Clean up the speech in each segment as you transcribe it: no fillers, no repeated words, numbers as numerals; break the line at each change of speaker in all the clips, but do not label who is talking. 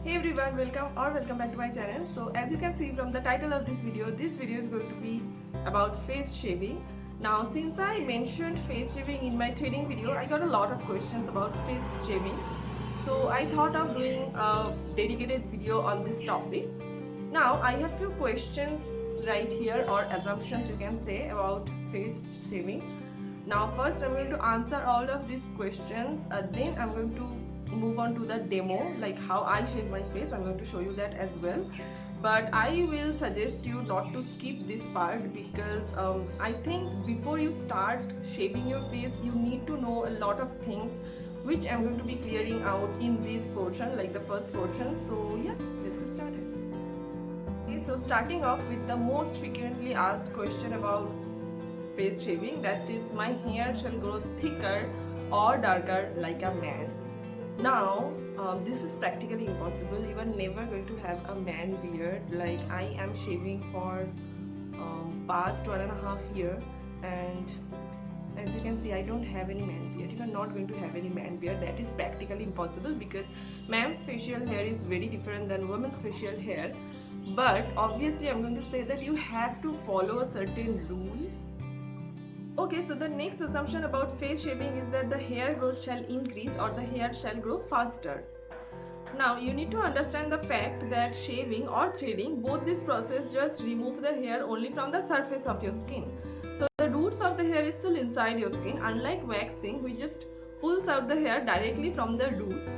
Hey everyone, welcome back to my channel. So as you can see from the title of this video is going to be about face shaving. Now since I mentioned face shaving in my training video, I got a lot of questions about face shaving. So I thought of doing a dedicated video on this topic. Now I have few questions right here, or assumptions you can say, about face shaving. Now first I'm going to answer all of these questions, then I'm going to move on to the demo, like how I shave my face. I'm going to show you that as well. But I will suggest you not to skip this part, because I think before you start shaving your face, you need to know a lot of things which I'm going to be clearing out in this portion, like the first portion. So yeah, let's get started. Okay, so starting off with the most frequently asked question about face shaving, that is, my hair shall grow thicker or darker like a man. Now this is practically impossible. You are never going to have a man beard. Like, I am shaving for past 1.5 year, and as you can see, I don't have any man beard. You are not going to have any man beard. That is practically impossible, because man's facial hair is very different than women's facial hair. But obviously I'm going to say that you have to follow a certain rule. Okay, so the next assumption about face shaving is that the hair growth shall increase or the hair shall grow faster. Now you need to understand the fact that shaving or threading, both this process just remove the hair only from the surface of your skin. So the roots of the hair is still inside your skin, unlike waxing which just pulls out the hair directly from the roots.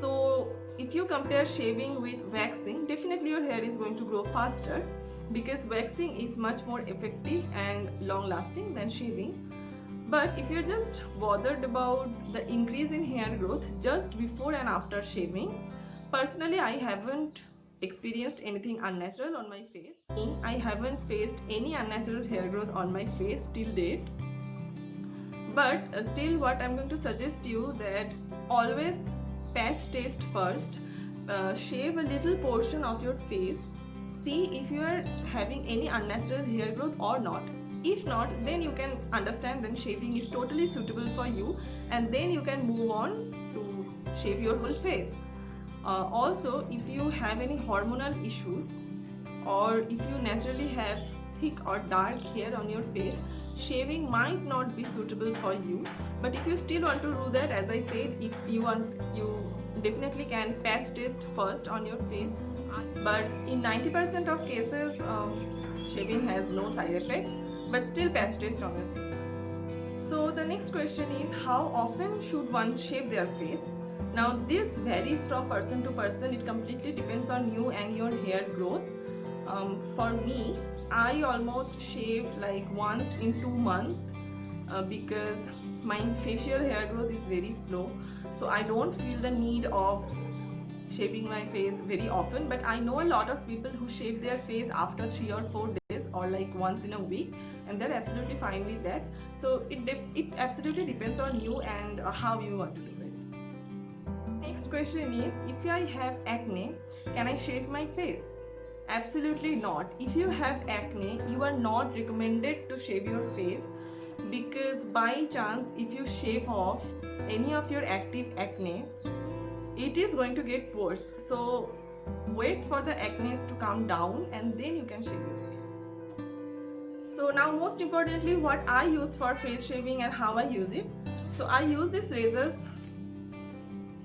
So if you compare shaving with waxing, definitely your hair is going to grow faster, because waxing is much more effective and long lasting than shaving. But if you're just bothered about the increase in hair growth just before and after shaving, personally I haven't experienced anything unnatural on my face. I haven't faced any unnatural hair growth on my face till date. But still, what I'm going to suggest you, that always patch test first. Shave a little portion of your face, see if you are having any unnatural hair growth or not. If not, then you can understand then shaving is totally suitable for you, and then you can move on to shave your whole face. Also, if you have any hormonal issues, or if you naturally have thick or dark hair on your face, shaving might not be suitable for you. But if you still want to do that, as I said, if you want, you definitely can patch test first on your face. But in 90% of cases, shaving has no side effects, but still patch test on your face. So the next question is, how often should one shave their face? Now this varies from person to person. It completely depends on you and your hair growth. For me, I almost shave like once in 2 months, because my facial hair growth is very slow, so I don't feel the need of shaving my face very often. But I know a lot of people who shave their face after 3 or 4 days, or like once in a week, and they're absolutely fine with that. So it absolutely depends on you and how you want to do it. Next question is, if I have acne, can I shave my face? Absolutely not. If you have acne, you are not recommended to shave your face, because by chance if you shave off any of your active acne, it is going to get worse. So wait for the acne to calm down and then you can shave your face. So now, most importantly, what I use for face shaving and how I use it. So I use these razors.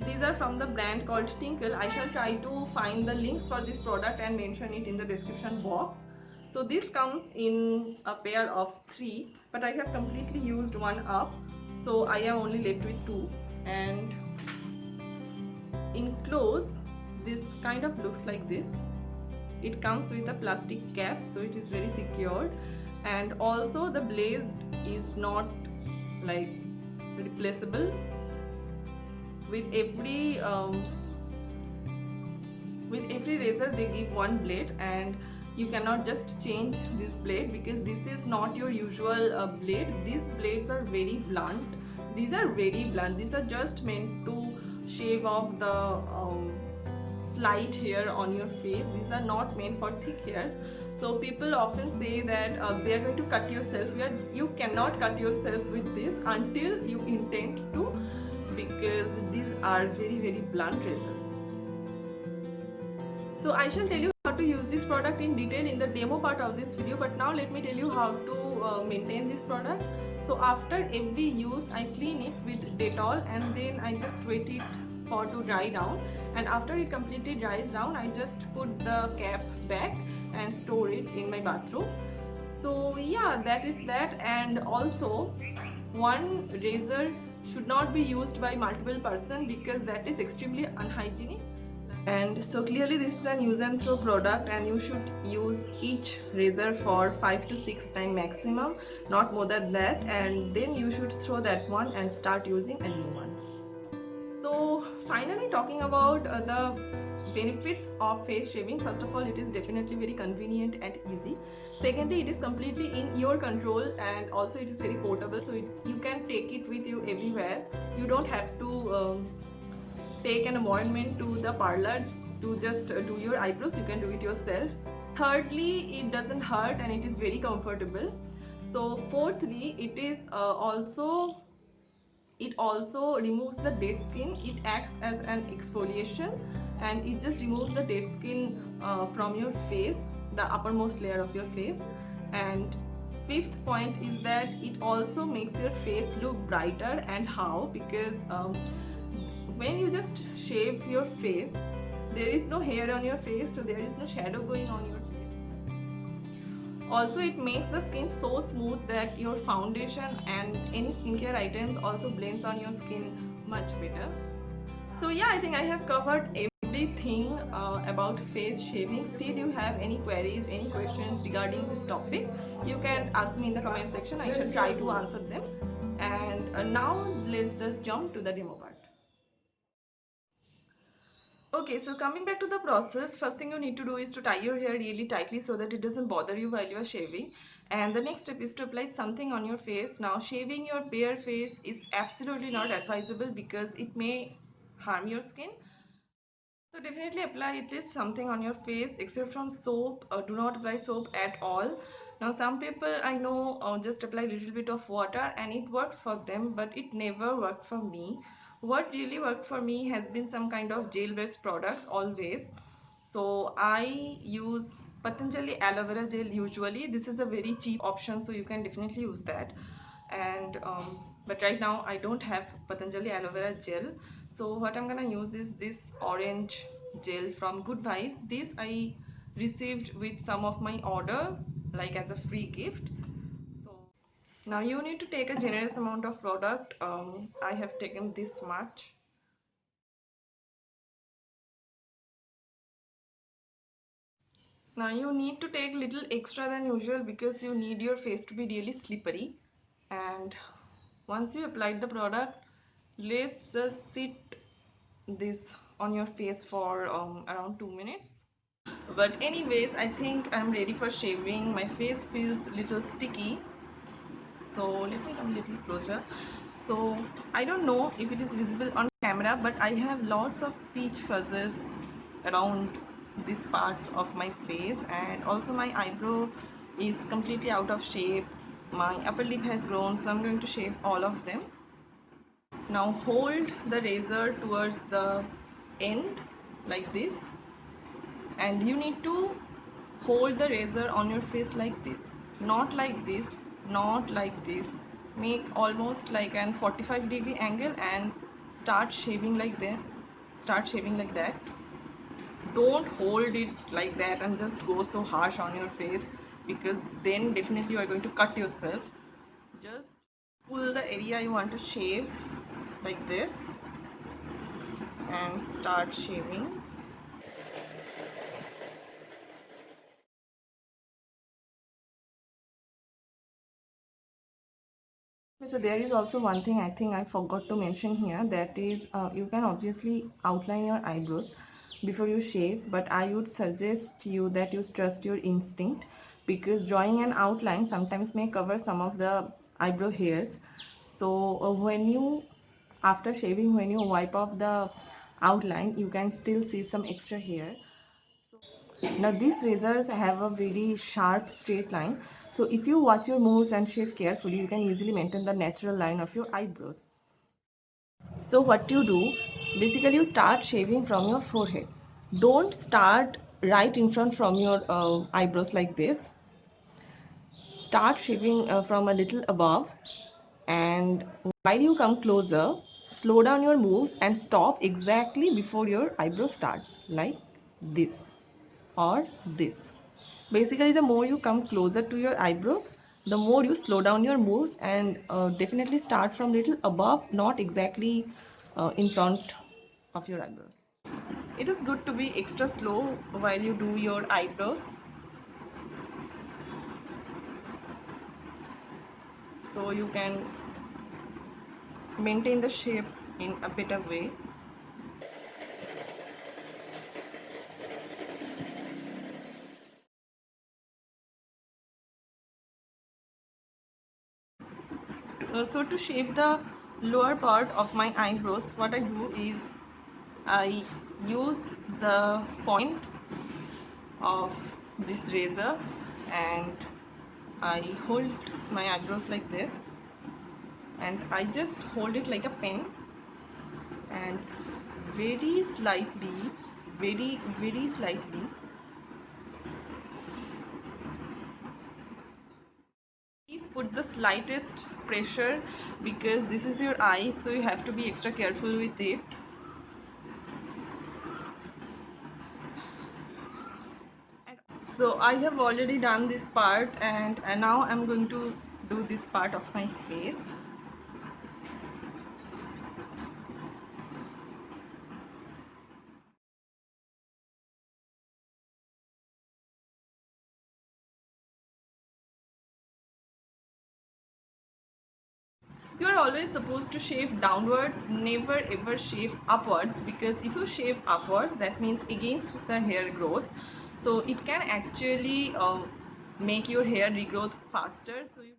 These are from the brand called Tinkle. I shall try to find the links for this product and mention it in the description box. So this comes in a pair of 3, but I have completely used one up, so I am only left with 2. And in close, this kind of looks like this. It comes with a plastic cap, so it is very secured, and also the blade is not like replaceable. With every razor they give one blade, and you cannot just change this blade, because this is not your usual blade. These blades are very blunt. These are very blunt. These are just meant to shave off the slight hair on your face. These are not meant for thick hairs. So people often say that they are going to cut yourself. You cannot cut yourself with this until you intend to, because these are very blunt razors. So I shall tell you how to use this product in detail in the demo part of this video, but now let me tell you how to maintain this product. So after every use I clean it with Dettol and then I just wait it for to dry down, and after it completely dries down I just put the cap back and store it in my bathroom. So yeah, that is that. And also, one razor should not be used by multiple person because that is extremely unhygienic. And so clearly this is an use and throw product, and you should use each razor for 5 to 6 times maximum, not more than that, and then you should throw that one and start using a new one. So finally, talking about the benefits of face shaving. First of all, it is definitely very convenient and easy. Secondly, it is completely in your control, and also it is very portable, so you can take it with you everywhere. You don't have to take an appointment to the parlor to just do your eyebrows. You can do it yourself. Thirdly, it doesn't hurt and it is very comfortable. So fourthly, it also removes the dead skin. It acts as an exfoliation and it just removes the dead skin from your face, the uppermost layer of your face. And fifth point is that it also makes your face look brighter. And how? Because when you just shave your face, there is no hair on your face, so there is no shadow going on your face. Also, it makes the skin so smooth that your foundation and any skincare items also blends on your skin much better. So yeah, I think I have covered everything about face shaving. Still you have any queries, any questions regarding this topic, you can ask me in the comment section. I shall try to answer them. And now let's just jump to the demo part. Okay, so coming back to the process, first thing you need to do is to tie your hair really tightly so that it doesn't bother you while you are shaving. And the next step is to apply something on your face. Now, shaving your bare face is absolutely not advisable because it may harm your skin. So definitely apply at least something on your face except from soap. Do not apply soap at all. Now some people I know just apply a little bit of water and it works for them, but it never worked for me. What really worked for me has been some kind of gel based products always. So I use Patanjali aloe vera gel usually. This is a very cheap option, so you can definitely use that. And but right now I don't have Patanjali aloe vera gel. So what I'm gonna use is this orange gel from Good Vibes. This I received with some of my order, like as a free gift. So now you need to take a generous amount of product. I have taken this much. Now you need to take little extra than usual because you need your face to be really slippery. And once you applied the product, let's just sit this on your face for around 2 minutes. But anyways, I think I'm ready for shaving. My face feels little sticky, so let me come a little closer. So I don't know if it is visible on camera, but I have lots of peach fuzzes around these parts of my face, and also my eyebrow is completely out of shape. My upper lip has grown, so I'm going to shave all of them. Now hold the razor towards the end like this, and you need to hold the razor on your face like this, not like this, not like this. Make almost like an 45-degree angle and start shaving like that. Start shaving like that. Don't hold it like that and just go so harsh on your face, because then definitely you are going to cut yourself. Just pull the area you want to shave like this and start shaving. So there is also one thing I think I forgot to mention here, that is you can obviously outline your eyebrows before you shave, but I would suggest you that you trust your instinct, because drawing an outline sometimes may cover some of the eyebrow hairs. So when you, after shaving, when you wipe off the outline, you can still see some extra hair. Now these razors have a very sharp straight line, so if you watch your moves and shave carefully, you can easily maintain the natural line of your eyebrows. So what you do, basically you start shaving from your forehead. Don't start right in front from your eyebrows like this. Start shaving from a little above, and while you come closer, slow down your moves and stop exactly before your eyebrow starts, like this or this. Basically, the more you come closer to your eyebrows, the more you slow down your moves, and definitely start from little above, not exactly in front of your eyebrows. It is good to be extra slow while you do your eyebrows, so you can maintain the shape in a better way. So to shape the lower part of my eyebrows, what I do is I use the point of this razor and I hold my eyebrows like this, and I just hold it like a pen, and very slightly, very slightly, please put the slightest pressure, because this is your eye, so you have to be extra careful with it. So I have already done this part, and now I'm going to do this part of my face. You are always supposed to shave downwards, never ever shave upwards, because if you shave upwards, that means against the hair growth, so it can actually make your hair regrowth faster. So you